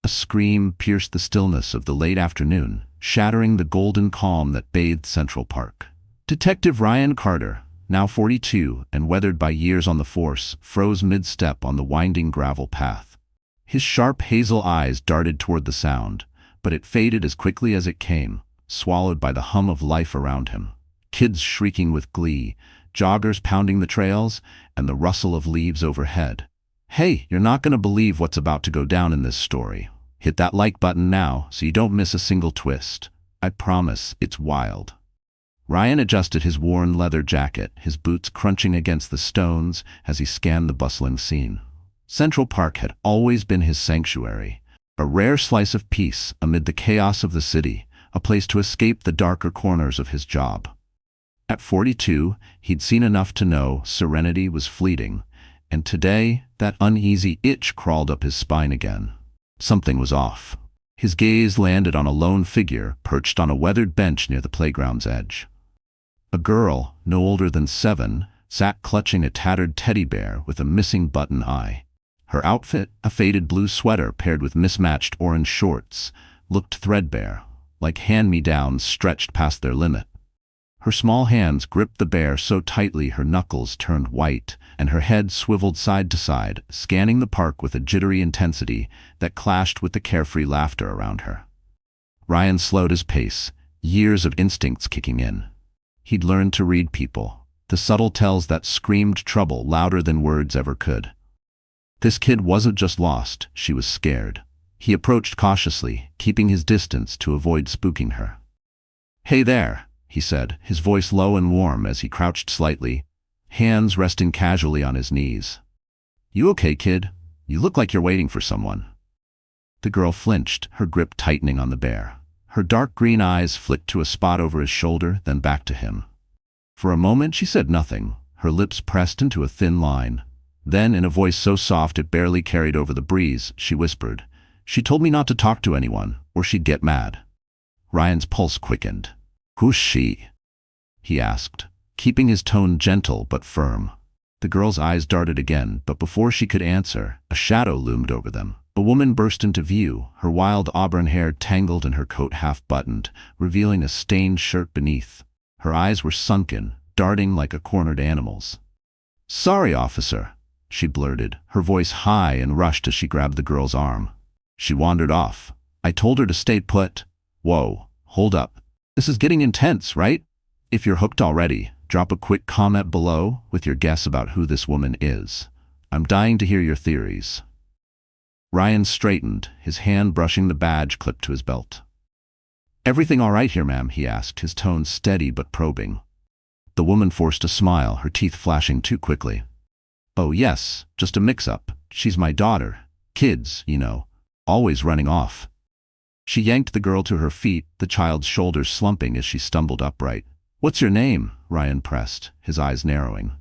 A scream pierced the stillness of the late afternoon, shattering the golden calm that bathed Central Park. Detective Ryan Carter, now 42 and weathered by years on the force, froze mid-step on the winding gravel path. His sharp hazel eyes darted toward the sound, but it faded as quickly as it came, swallowed by the hum of life around him. Kids shrieking with glee, joggers pounding the trails, and the rustle of leaves overhead. Hey, you're not going to believe what's about to go down in this story. Hit that like button now so you don't miss a single twist. I promise it's wild. Ryan adjusted his worn leather jacket, his boots crunching against the stones as he scanned the bustling scene. Central Park had always been his sanctuary, a rare slice of peace amid the chaos of the city, a place to escape the darker corners of his job. At 42, he'd seen enough to know serenity was fleeting, and today that uneasy itch crawled up his spine again. Something was off. His gaze landed on a lone figure perched on a weathered bench near the playground's edge. A girl, no older than 7, sat clutching a tattered teddy bear with a missing button eye. Her outfit, a faded blue sweater paired with mismatched orange shorts, looked threadbare, like hand-me-downs stretched past their limit. Her small hands gripped the bear so tightly her knuckles turned white, and her head swiveled side to side, scanning the park with a jittery intensity that clashed with the carefree laughter around her. Ryan slowed his pace, years of instincts kicking in. He'd learned to read people, the subtle tells that screamed trouble louder than words ever could. This kid wasn't just lost, she was scared. He approached cautiously, keeping his distance to avoid spooking her. "Hey there," he said, his voice low and warm as he crouched slightly, hands resting casually on his knees. "You okay, kid? You look like you're waiting for someone." The girl flinched, her grip tightening on the bear. Her dark green eyes flicked to a spot over his shoulder, then back to him. For a moment she said nothing, her lips pressed into a thin line. Then, in a voice so soft it barely carried over the breeze, she whispered, "She told me not to talk to anyone, or she'd get mad." Ryan's pulse quickened. "Who's she?" he asked, keeping his tone gentle but firm. The girl's eyes darted again, but before she could answer, a shadow loomed over them. A woman burst into view, her wild auburn hair tangled in her coat half-buttoned, revealing a stained shirt beneath. Her eyes were sunken, darting like a cornered animal's. "Sorry, officer," she blurted, her voice high and rushed as she grabbed the girl's arm. She wandered off. "I told her to stay put." "Whoa, hold up. This is getting intense, right? If you're hooked already, drop a quick comment below with your guess about who this woman is. I'm dying to hear your theories." Ryan straightened, his hand brushing the badge clipped to his belt. "Everything all right here, ma'am?" he asked, his tone steady but probing. The woman forced a smile, her teeth flashing too quickly. "Oh yes, just a mix-up. She's my daughter. Kids, you know, always running off." She yanked the girl to her feet, the child's shoulders slumping as she stumbled upright. "What's your name?" Ryan pressed, his eyes narrowing.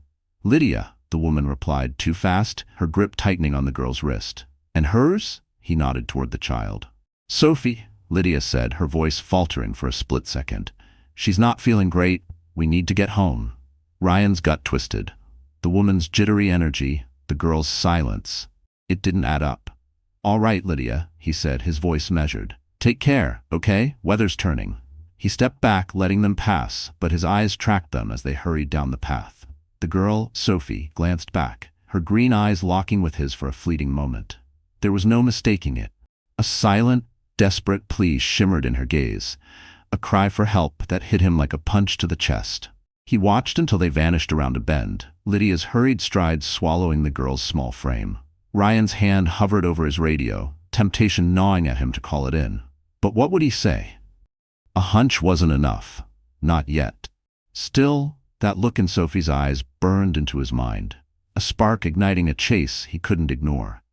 "Lydia," the woman replied, too fast, her grip tightening on the girl's wrist. "And hers?" He nodded toward the child. "Sophie," Lydia said, her voice faltering for a split second. "She's not feeling great. We need to get home." Ryan's gut twisted. The woman's jittery energy, the girl's silence. It didn't add up. "All right, Lydia," he said, his voice measured. "Take care, okay? Weather's turning." He stepped back, letting them pass, but his eyes tracked them as they hurried down the path. The girl, Sophie, glanced back, her green eyes locking with his for a fleeting moment. There was no mistaking it. A silent, desperate plea shimmered in her gaze, a cry for help that hit him like a punch to the chest. He watched until they vanished around a bend, Lydia's hurried strides swallowing the girl's small frame. Ryan's hand hovered over his radio, temptation gnawing at him to call it in. But what would he say? A hunch wasn't enough. Not yet. Still, that look in Sophie's eyes burned into his mind, a spark igniting a chase he couldn't ignore.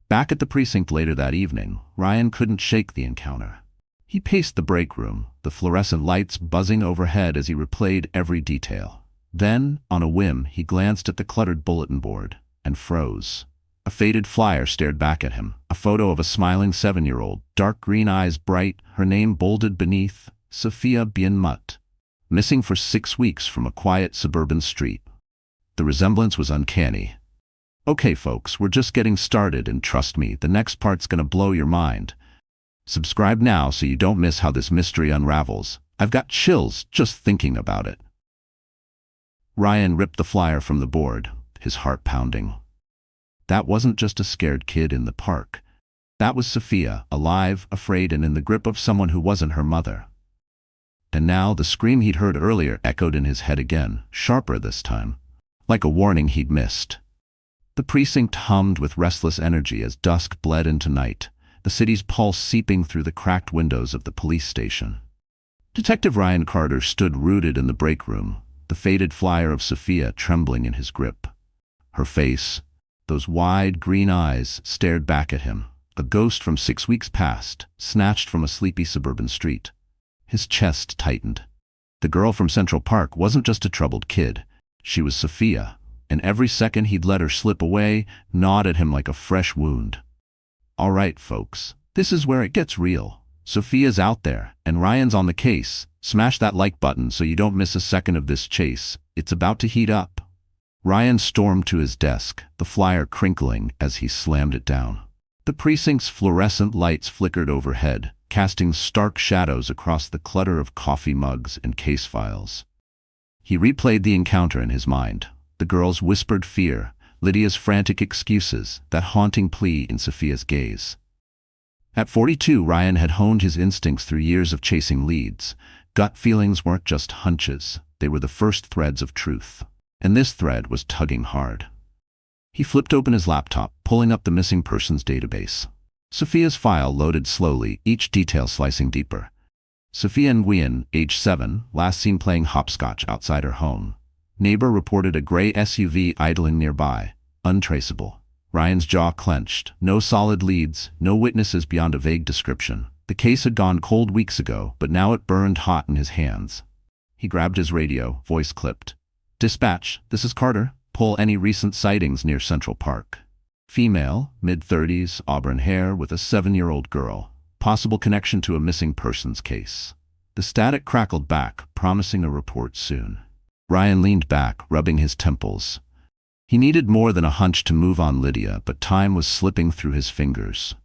Back at the precinct later that evening, Ryan couldn't shake the encounter. He paced the break room, the fluorescent lights buzzing overhead as he replayed every detail. Then, on a whim, he glanced at the cluttered bulletin board and froze. A faded flyer stared back at him, a photo of a smiling 7-year-old, dark green eyes bright, her name bolded beneath, Sophia Bienmut, missing for 6 weeks from a quiet suburban street. The resemblance was uncanny. Okay, folks, we're just getting started, and trust me, the next part's gonna blow your mind. Subscribe now so you don't miss how this mystery unravels. I've got chills just thinking about it. Ryan ripped the flyer from the board, his heart pounding. That wasn't just a scared kid in the park. That was Sophia, alive, afraid, and in the grip of someone who wasn't her mother. And now the scream he'd heard earlier echoed in his head again, sharper this time, like a warning he'd missed. The precinct hummed with restless energy as dusk bled into night, the city's pulse seeping through the cracked windows of the police station. Detective Ryan Carter stood rooted in the break room, the faded flyer of Sophia trembling in his grip. Her face, those wide green eyes, stared back at him, a ghost from 6 weeks past, snatched from a sleepy suburban street. His chest tightened. The girl from Central Park wasn't just a troubled kid. She was Sophia, and every second he'd let her slip away gnawed at him like a fresh wound. All right, folks, this is where it gets real. Sophia's out there, and Ryan's on the case. Smash that like button so you don't miss a second of this chase. It's about to heat up. Ryan stormed to his desk, the flyer crinkling as he slammed it down. The precinct's fluorescent lights flickered overhead, casting stark shadows across the clutter of coffee mugs and case files. He replayed the encounter in his mind. The girl's whispered fear, Lydia's frantic excuses, that haunting plea in Sophia's gaze. At 42, Ryan had honed his instincts through years of chasing leads. Gut feelings weren't just hunches, they were the first threads of truth. And this thread was tugging hard. He flipped open his laptop, pulling up the missing persons database. Sophia's file loaded slowly, each detail slicing deeper. Sophia Nguyen, age 7, last seen playing hopscotch outside her home. Neighbor reported a gray SUV idling nearby, untraceable. Ryan's jaw clenched. No solid leads, no witnesses beyond a vague description. The case had gone cold weeks ago, but now it burned hot in his hands. He grabbed his radio, voice clipped. Dispatch, this is Carter. Pull any recent sightings near Central Park. Female, mid-30s, auburn hair with a 7-year-old girl. Possible connection to a missing persons case. The static crackled back, promising a report soon. Ryan leaned back, rubbing his temples. He needed more than a hunch to move on Lydia, but time was slipping through his fingers.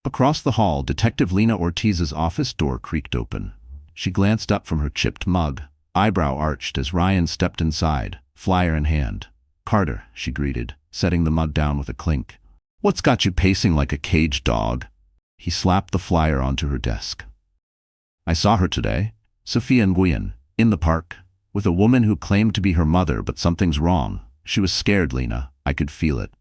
Across the hall, Detective Lena Ortiz's office door creaked open. She glanced up from her chipped mug, eyebrow arched as Ryan stepped inside, flyer in hand. Carter, she greeted, setting the mug down with a clink. What's got you pacing like a caged dog? He slapped the flyer onto her desk. I saw her today, Sophia Nguyen, in the park, with a woman who claimed to be her mother, but something's wrong. She was scared, Lena. I could feel it.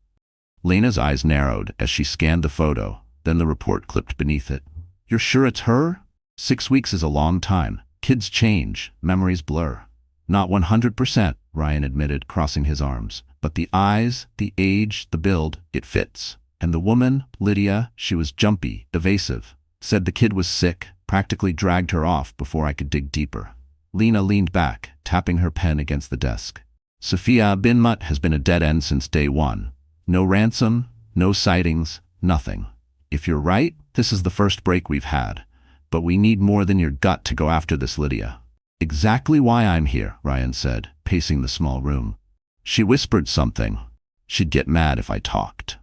Lena's eyes narrowed as she scanned the photo, then the report clipped beneath it. You're sure it's her? 6 weeks is a long time. Kids change, memories blur. Not 100%, Ryan admitted, crossing his arms. But the eyes, the age, the build, it fits. And the woman, Lydia, she was jumpy, evasive. Said the kid was sick, practically dragged her off before I could dig deeper. Lena leaned back, tapping her pen against the desk. Sophia Binmut has been a dead end since day one. No ransom, no sightings, nothing. If you're right, this is the first break we've had. But we need more than your gut to go after this Lydia. Exactly why I'm here, Ryan said, pacing the small room. She whispered something. She'd get mad if I talked.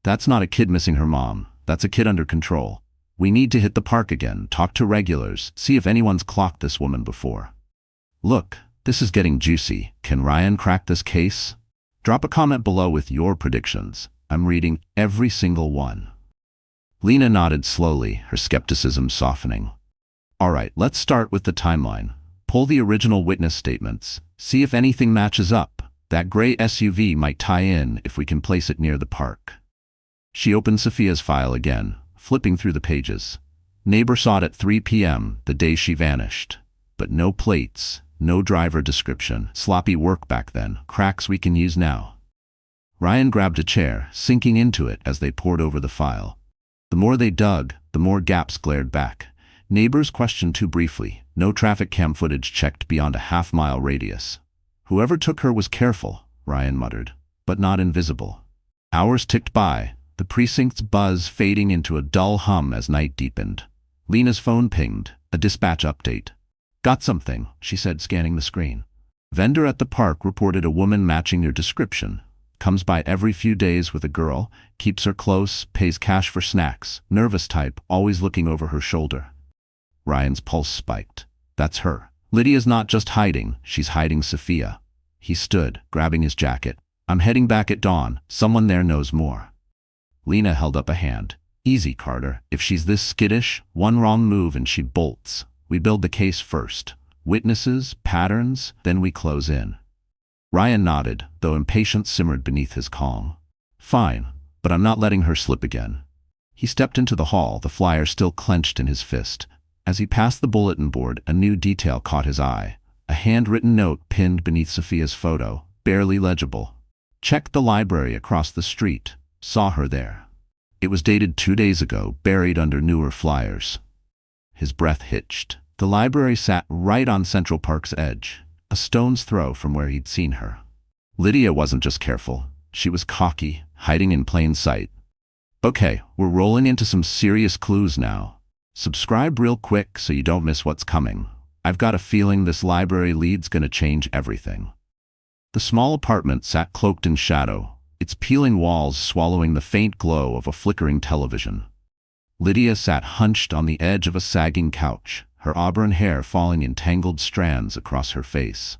That's not a kid missing her mom. That's a kid under control. We need to hit the park again, talk to regulars, see if anyone's clocked this woman before. Look, this is getting juicy. Can Ryan crack this case? Drop a comment below with your predictions. I'm reading every single one. Lena nodded slowly, her skepticism softening. All right, let's start with the timeline. Pull the original witness statements. See if anything matches up. That gray SUV might tie in if we can place it near the park. She opened Sophia's file again, flipping through the pages. Neighbor saw it at 3 p.m., the day she vanished. But no plates, no driver description. Sloppy work back then. Cracks we can use now. Ryan grabbed a chair, sinking into it as they pored over the file. The more they dug, the more gaps glared back. Neighbors questioned too briefly. No traffic cam footage checked beyond a half-mile radius. Whoever took her was careful, Ryan muttered, but not invisible. Hours ticked by, the precinct's buzz fading into a dull hum as night deepened. Lena's phone pinged, a dispatch update. Got something, she said, scanning the screen. Vendor at the park reported a woman matching your description. Comes by every few days with a girl, keeps her close, pays cash for snacks, nervous type, always looking over her shoulder. Ryan's pulse spiked. That's her. Lydia's not just hiding, she's hiding Sophia. He stood, grabbing his jacket. I'm heading back at dawn. Someone there knows more. Lena held up a hand. Easy, Carter. If she's this skittish, one wrong move and she bolts. We build the case first. Witnesses, patterns, then we close in. Ryan nodded, though impatience simmered beneath his calm. Fine, but I'm not letting her slip again. He stepped into the hall, the flyer still clenched in his fist. As he passed the bulletin board, a new detail caught his eye. A handwritten note pinned beneath Sophia's photo, barely legible. Checked the library across the street. Saw her there. It was dated 2 days ago, buried under newer flyers. His breath hitched. The library sat right on Central Park's edge, a stone's throw from where he'd seen her. Lydia wasn't just careful. She was cocky, hiding in plain sight. Okay, we're rolling into some serious clues now. Subscribe real quick so you don't miss what's coming. I've got a feeling this library lead's gonna change everything. The small apartment sat cloaked in shadow, its peeling walls swallowing the faint glow of a flickering television. Lydia sat hunched on the edge of a sagging couch, her auburn hair falling in tangled strands across her face.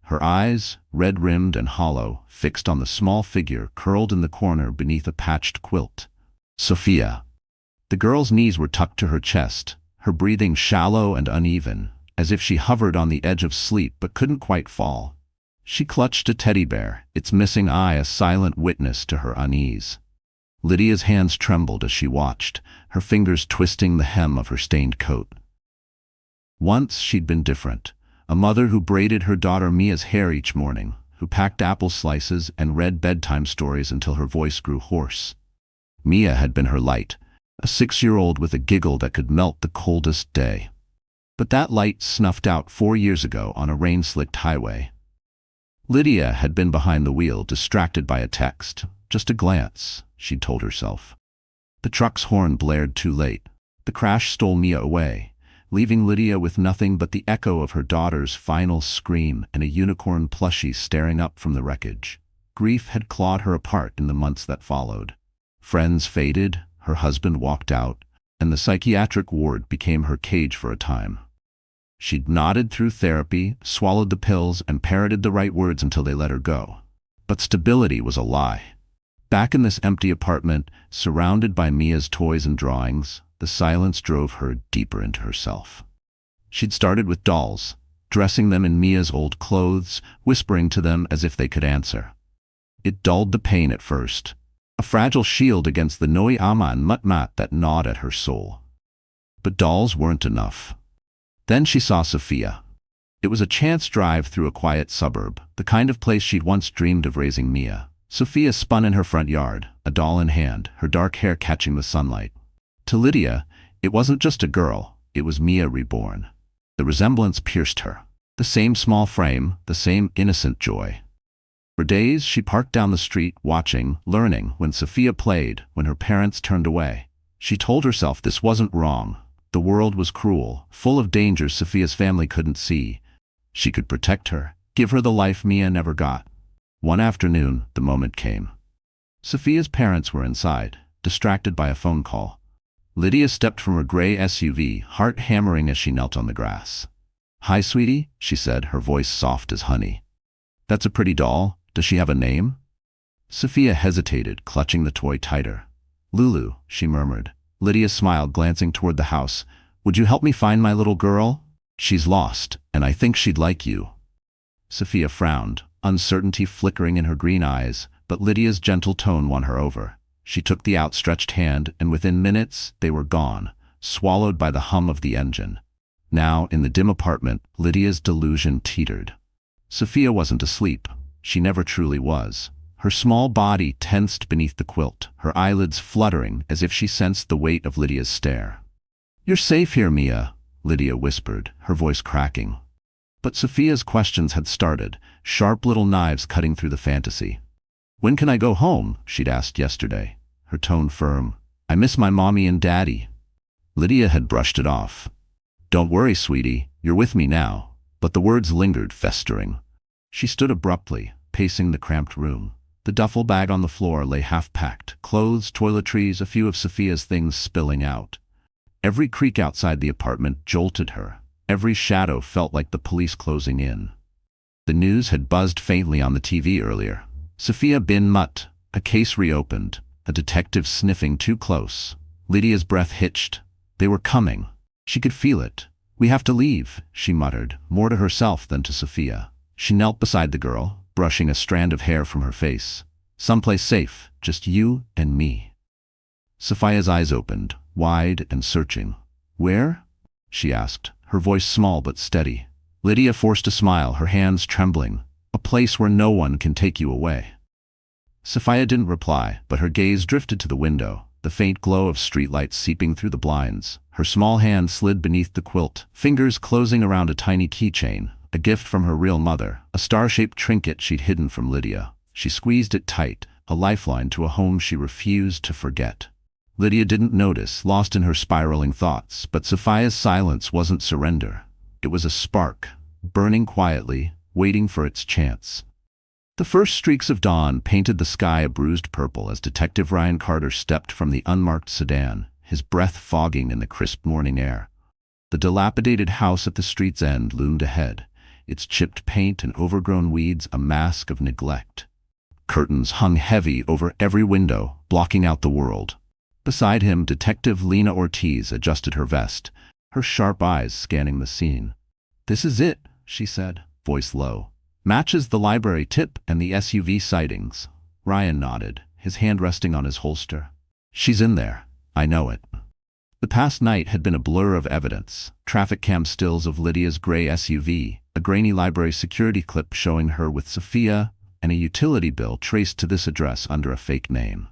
Her eyes, red-rimmed and hollow, fixed on the small figure curled in the corner beneath a patched quilt. Sophia. The girl's knees were tucked to her chest, her breathing shallow and uneven, as if she hovered on the edge of sleep but couldn't quite fall. She clutched a teddy bear, its missing eye a silent witness to her unease. Lydia's hands trembled as she watched, her fingers twisting the hem of her stained coat. Once she'd been different, a mother who braided her daughter Mia's hair each morning, who packed apple slices and read bedtime stories until her voice grew hoarse. Mia had been her light, a 6-year-old with a giggle that could melt the coldest day. But that light snuffed out 4 years ago on a rain-slicked highway. Lydia had been behind the wheel, distracted by a text. Just a glance, she'd told herself. The truck's horn blared too late. The crash stole Mia away, leaving Lydia with nothing but the echo of her daughter's final scream and a unicorn plushie staring up from the wreckage. Grief had clawed her apart in the months that followed. Friends faded, her husband walked out, and the psychiatric ward became her cage for a time. She'd nodded through therapy, swallowed the pills, and parroted the right words until they let her go. But stability was a lie. Back in this empty apartment, surrounded by Mia's toys and drawings, the silence drove her deeper into herself. She'd started with dolls, dressing them in Mia's old clothes, whispering to them as if they could answer. It dulled the pain at first, a fragile shield against the noi ama and mutmat that gnawed at her soul. But dolls weren't enough. Then she saw Sophia. It was a chance drive through a quiet suburb, the kind of place she'd once dreamed of raising Mia. Sophia spun in her front yard, a doll in hand, her dark hair catching the sunlight. To Lydia, it wasn't just a girl, it was Mia reborn. The resemblance pierced her. The same small frame, the same innocent joy. For days, she parked down the street, watching, learning, when Sophia played, when her parents turned away. She told herself this wasn't wrong. The world was cruel, full of dangers Sophia's family couldn't see. She could protect her, give her the life Mia never got. One afternoon, the moment came. Sophia's parents were inside, distracted by a phone call. Lydia stepped from her gray SUV, heart hammering as she knelt on the grass. "Hi, sweetie," she said, her voice soft as honey. "That's a pretty doll. Does she have a name?" Sophia hesitated, clutching the toy tighter. "Lulu," she murmured. Lydia smiled, glancing toward the house. "Would you help me find my little girl? She's lost, and I think she'd like you." Sophia frowned, uncertainty flickering in her green eyes, but Lydia's gentle tone won her over. She took the outstretched hand, and within minutes they were gone, swallowed by the hum of the engine. Now, in the dim apartment, Lydia's delusion teetered. Sophia wasn't asleep. She never truly was. Her small body tensed beneath the quilt, her eyelids fluttering as if she sensed the weight of Lydia's stare. "You're safe here, Mia," Lydia whispered, her voice cracking. But Sophia's questions had started, sharp little knives cutting through the fantasy. "When can I go home?" she'd asked yesterday, her tone firm. "I miss my mommy and daddy." Lydia had brushed it off. "Don't worry, sweetie, you're with me now." But the words lingered, festering. She stood abruptly, pacing the cramped room. The duffel bag on the floor lay half-packed, clothes, toiletries, a few of Sophia's things spilling out. Every creak outside the apartment jolted her. Every shadow felt like the police closing in. The news had buzzed faintly on the TV earlier. Sophia bin Mutt, a case reopened, a detective sniffing too close. Lydia's breath hitched. They were coming. She could feel it. "We have to leave," she muttered, more to herself than to Sophia. She knelt beside the girl, brushing a strand of hair from her face. "Someplace safe, just you and me." Sophia's eyes opened, wide and searching. "Where?" she asked, her voice small but steady. Lydia forced a smile, her hands trembling. "A place where no one can take you away." Sophia didn't reply, but her gaze drifted to the window, the faint glow of streetlights seeping through the blinds. Her small hand slid beneath the quilt, fingers closing around a tiny keychain, a gift from her real mother, a star-shaped trinket she'd hidden from Lydia. She squeezed it tight, a lifeline to a home she refused to forget. Lydia didn't notice, lost in her spiraling thoughts, but Sophia's silence wasn't surrender. It was a spark, burning quietly, waiting for its chance. The first streaks of dawn painted the sky a bruised purple as Detective Ryan Carter stepped from the unmarked sedan, his breath fogging in the crisp morning air. The dilapidated house at the street's end loomed ahead, its chipped paint and overgrown weeds a mask of neglect. Curtains hung heavy over every window, blocking out the world. Beside him, Detective Lena Ortiz adjusted her vest, her sharp eyes scanning the scene. "This is it," she said, voice low. "Matches the library tip and the SUV sightings." Ryan nodded, his hand resting on his holster. "She's in there. I know it." The past night had been a blur of evidence. Traffic cam stills of Lydia's gray SUV, a grainy library security clip showing her with Sophia, and a utility bill traced to this address under a fake name.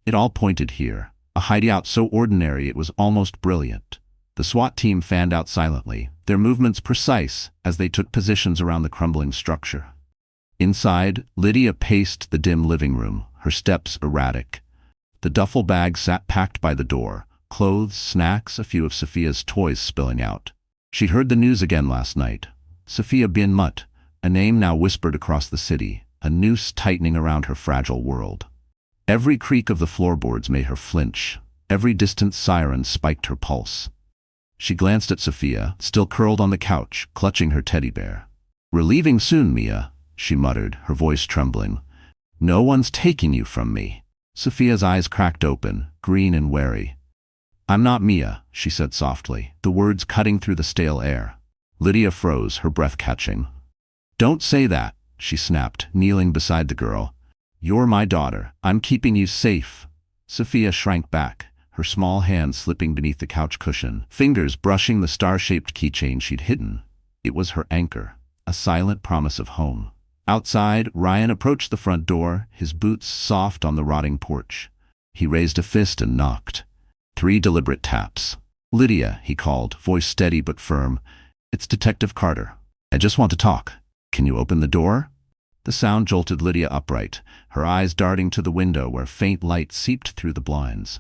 It all pointed here, a hideout so ordinary it was almost brilliant. The SWAT team fanned out silently, their movements precise as they took positions around the crumbling structure. Inside, Lydia paced the dim living room, her steps erratic. The duffel bag sat packed by the door, clothes, snacks, a few of Sophia's toys spilling out. She'd heard the news again last night. Sophia bin Mutt, a name now whispered across the city, a noose tightening around her fragile world. Every creak of the floorboards made her flinch. Every distant siren spiked her pulse. She glanced at Sophia, still curled on the couch, clutching her teddy bear. "We're leaving soon, Mia," she muttered, her voice trembling. "No one's taking you from me." Sophia's eyes cracked open, green and wary. "I'm not Mia," she said softly, the words cutting through the stale air. Lydia froze, her breath catching. "Don't say that," she snapped, kneeling beside the girl. "You're my daughter. I'm keeping you safe." Sophia shrank back, her small hand slipping beneath the couch cushion, fingers brushing the star-shaped keychain she'd hidden. It was her anchor, a silent promise of home. Outside, Ryan approached the front door, his boots soft on the rotting porch. He raised a fist and knocked. 3 deliberate taps. "Lydia," he called, voice steady but firm. "It's Detective Carter. I just want to talk. Can you open the door?" The sound jolted Lydia upright, her eyes darting to the window where faint light seeped through the blinds.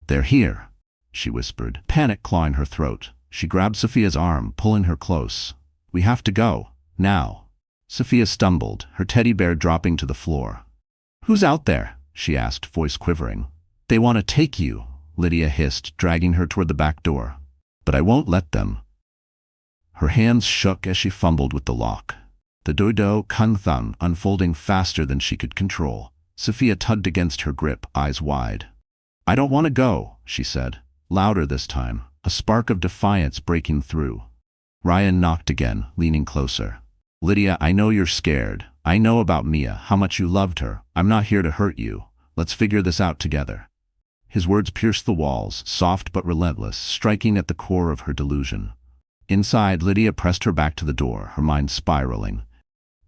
"They're here," she whispered, panic clawing her throat. She grabbed Sophia's arm, pulling her close. "We have to go. Now." Sophia stumbled, her teddy bear dropping to the floor. "Who's out there?" she asked, voice quivering. "They want to take you," Lydia hissed, dragging her toward the back door. "But I won't let them." Her hands shook as she fumbled with the lock. The dodo kung-thung unfolding faster than she could control. Sophia tugged against her grip, eyes wide. "I don't want to go," she said, louder this time, a spark of defiance breaking through. Ryan knocked again, leaning closer. "Lydia, I know you're scared. I know about Mia, how much you loved her. I'm not here to hurt you. Let's figure this out together." His words pierced the walls, soft but relentless, striking at the core of her delusion. Inside, Lydia pressed her back to the door, her mind spiraling.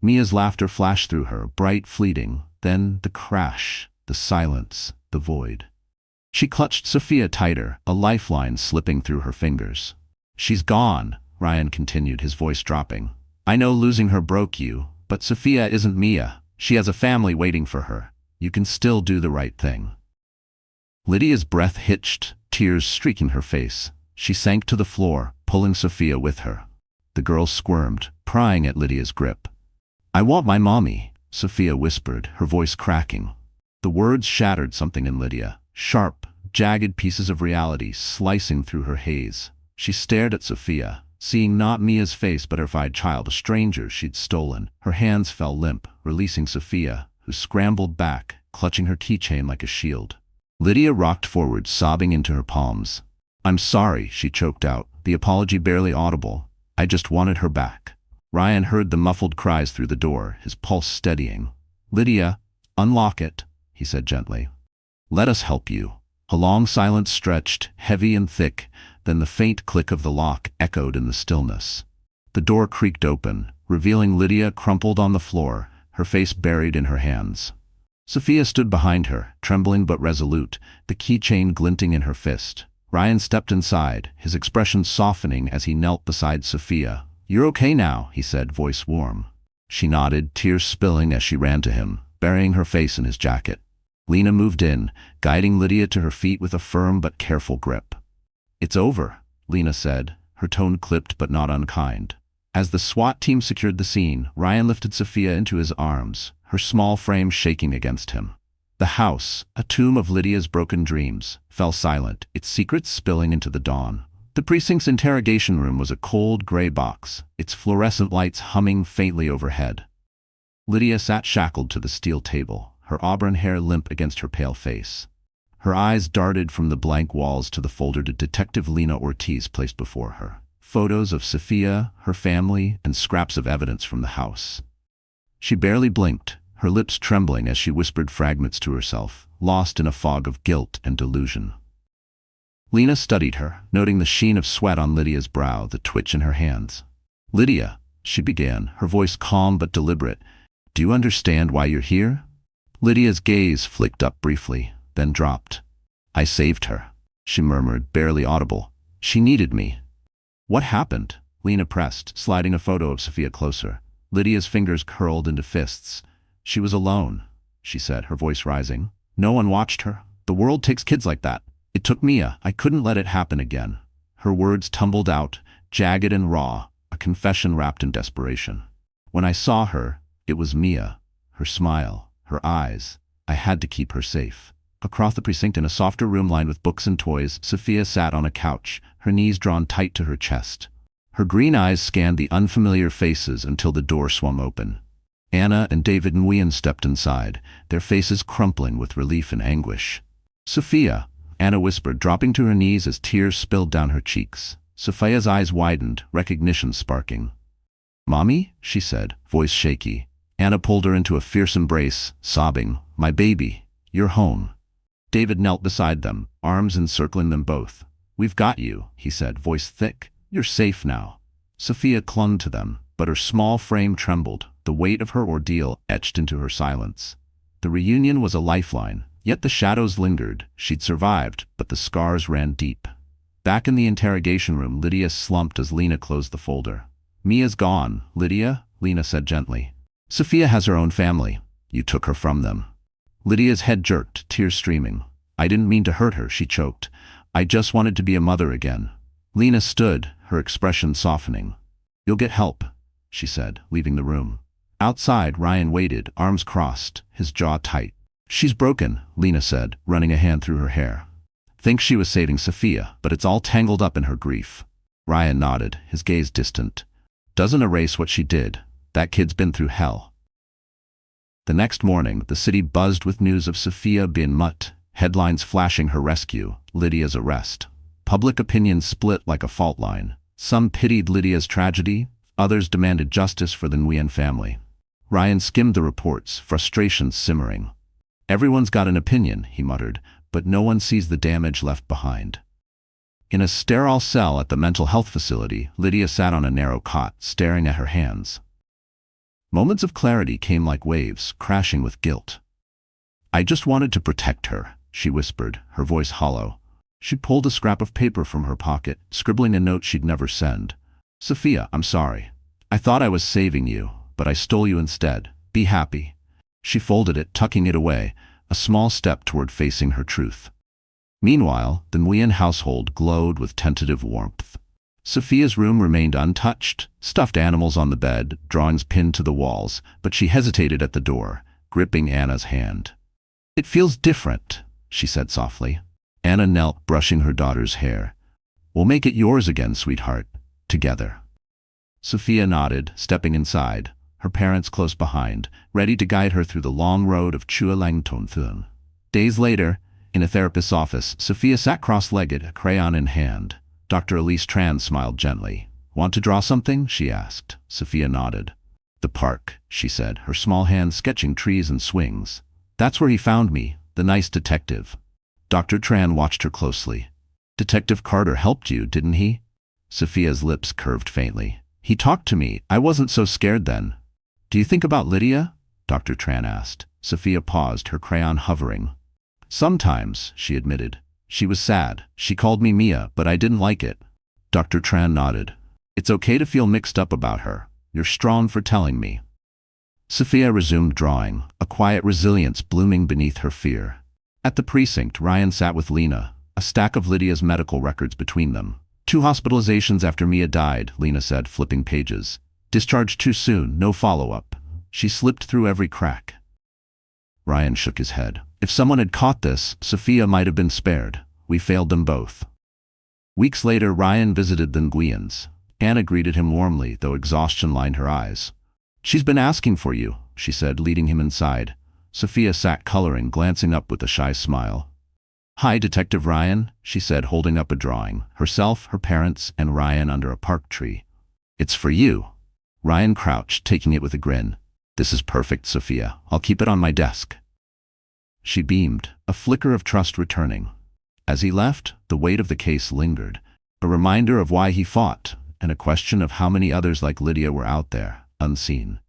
Mia's laughter flashed through her, bright, fleeting. Then the crash, the silence, the void. She clutched Sophia tighter, a lifeline slipping through her fingers. "She's gone," Ryan continued, his voice dropping. "I know losing her broke you, but Sophia isn't Mia. She has a family waiting for her. You can still do the right thing." Lydia's breath hitched, tears streaking her face. She sank to the floor, pulling Sophia with her. The girl squirmed, prying at Lydia's grip. "I want my mommy," Sophia whispered, her voice cracking. The words shattered something in Lydia, sharp, jagged pieces of reality slicing through her haze. She stared at Sophia, seeing not Mia's face but her terrified child, a stranger she'd stolen. Her hands fell limp, releasing Sophia, who scrambled back, clutching her keychain like a shield. Lydia rocked forward, sobbing into her palms. "I'm sorry," she choked out, the apology barely audible. "I just wanted her back." Ryan heard the muffled cries through the door, his pulse steadying. "Lydia, unlock it," he said gently. "Let us help you." A long silence stretched, heavy and thick, then the faint click of the lock echoed in the stillness. The door creaked open, revealing Lydia crumpled on the floor, her face buried in her hands. Sophia stood behind her, trembling but resolute, the keychain glinting in her fist. Ryan stepped inside, his expression softening as he knelt beside Sophia. "You're okay now," he said, voice warm. She nodded, tears spilling as she ran to him, burying her face in his jacket. Lena moved in, guiding Lydia to her feet with a firm but careful grip. "It's over," Lena said, her tone clipped but not unkind. As the SWAT team secured the scene, Ryan lifted Sophia into his arms, her small frame shaking against him. The house, a tomb of Lydia's broken dreams, fell silent, its secrets spilling into the dawn. The precinct's interrogation room was a cold gray box, its fluorescent lights humming faintly overhead. Lydia sat shackled to the steel table, her auburn hair limp against her pale face. Her eyes darted from the blank walls to the folder Detective Lena Ortiz placed before her. Photos of Sophia, her family, and scraps of evidence from the house. She barely blinked, her lips trembling as she whispered fragments to herself, lost in a fog of guilt and delusion. Lena studied her, noting the sheen of sweat on Lydia's brow, the twitch in her hands. "Lydia," she began, her voice calm but deliberate, "do you understand why you're here?" Lydia's gaze flicked up briefly, then dropped. "I saved her," she murmured, barely audible. "She needed me." "What happened?" Lena pressed, sliding a photo of Sophia closer. Lydia's fingers curled into fists. "She was alone," she said, her voice rising. "No one watched her. The world takes kids like that. It took Mia. I couldn't let it happen again." Her words tumbled out, jagged and raw, a confession wrapped in desperation. "When I saw her, it was Mia. Her smile, her eyes. I had to keep her safe." Across the precinct, in a softer room lined with books and toys, Sophia sat on a couch, her knees drawn tight to her chest. Her green eyes scanned the unfamiliar faces until the door swung open. Anna and David Nguyen stepped inside, their faces crumpling with relief and anguish. "Sophia," Anna whispered, dropping to her knees as tears spilled down her cheeks. Sophia's eyes widened, recognition sparking. "Mommy?" she said, voice shaky. Anna pulled her into a fierce embrace, sobbing, "My baby, you're home." David knelt beside them, arms encircling them both. "We've got you," he said, voice thick. "You're safe now." Sophia clung to them, but her small frame trembled, the weight of her ordeal etched into her silence. The reunion was a lifeline, yet the shadows lingered. She'd survived, but the scars ran deep. Back in the interrogation room, Lydia slumped as Lena closed the folder. "Mia's gone, Lydia," Lena said gently. "Sophia has her own family. You took her from them." Lydia's head jerked, tears streaming. "I didn't mean to hurt her," she choked. "I just wanted to be a mother again." Lena stood, her expression softening. "You'll get help," she said, leaving the room. Outside, Ryan waited, arms crossed, his jaw tight. "She's broken," Lena said, running a hand through her hair. "Thinks she was saving Sophia, but it's all tangled up in her grief." Ryan nodded, his gaze distant. "Doesn't erase what she did. That kid's been through hell." The next morning, the city buzzed with news of Sophia Bin Mutt, headlines flashing her rescue, Lydia's arrest. Public opinion split like a fault line. Some pitied Lydia's tragedy, others demanded justice for the Nguyen family. Ryan skimmed the reports, frustration simmering. "Everyone's got an opinion," he muttered, "but no one sees the damage left behind." In a sterile cell at the mental health facility, Lydia sat on a narrow cot, staring at her hands. Moments of clarity came like waves, crashing with guilt. "I just wanted to protect her," she whispered, her voice hollow. She pulled a scrap of paper from her pocket, scribbling a note she'd never send. "Sophia, I'm sorry. I thought I was saving you, but I stole you instead. Be happy." She folded it, tucking it away, a small step toward facing her truth. Meanwhile, the Nguyen household glowed with tentative warmth. Sophia's room remained untouched, stuffed animals on the bed, drawings pinned to the walls, but she hesitated at the door, gripping Anna's hand. "It feels different," she said softly. Anna knelt, brushing her daughter's hair. "We'll make it yours again, sweetheart, together." Sophia nodded, stepping inside, her parents close behind, ready to guide her through the long road of Chua Lang Ton Thun. Days later, in a therapist's office, Sophia sat cross-legged, a crayon in hand. Dr. Elise Tran smiled gently. "Want to draw something?" she asked. Sophia nodded. "The park," she said, her small hand sketching trees and swings. "That's where he found me, the nice detective." Dr. Tran watched her closely. "Detective Carter helped you, didn't he?" Sophia's lips curved faintly. "He talked to me. I wasn't so scared then." "Do you think about Lydia?" Dr. Tran asked. Sophia paused, her crayon hovering. "Sometimes," she admitted. "She was sad. She called me Mia, but I didn't like it." Dr. Tran nodded. "It's okay to feel mixed up about her. You're strong for telling me." Sophia resumed drawing, a quiet resilience blooming beneath her fear. At the precinct, Ryan sat with Lena, a stack of Lydia's medical records between them. "2 hospitalizations after Mia died," Lena said, flipping pages. "Discharged too soon, no follow-up. She slipped through every crack." Ryan shook his head. "If someone had caught this, Sophia might have been spared. We failed them both." Weeks later, Ryan visited the Nguyens. Anna greeted him warmly, though exhaustion lined her eyes. "She's been asking for you," she said, leading him inside. Sophia sat coloring, glancing up with a shy smile. "Hi, Detective Ryan," she said, holding up a drawing, herself, her parents, and Ryan under a park tree. "It's for you." Ryan crouched, taking it with a grin. "This is perfect, Sophia. I'll keep it on my desk." She beamed, a flicker of trust returning. As he left, the weight of the case lingered, a reminder of why he fought, and a question of how many others like Lydia were out there, unseen.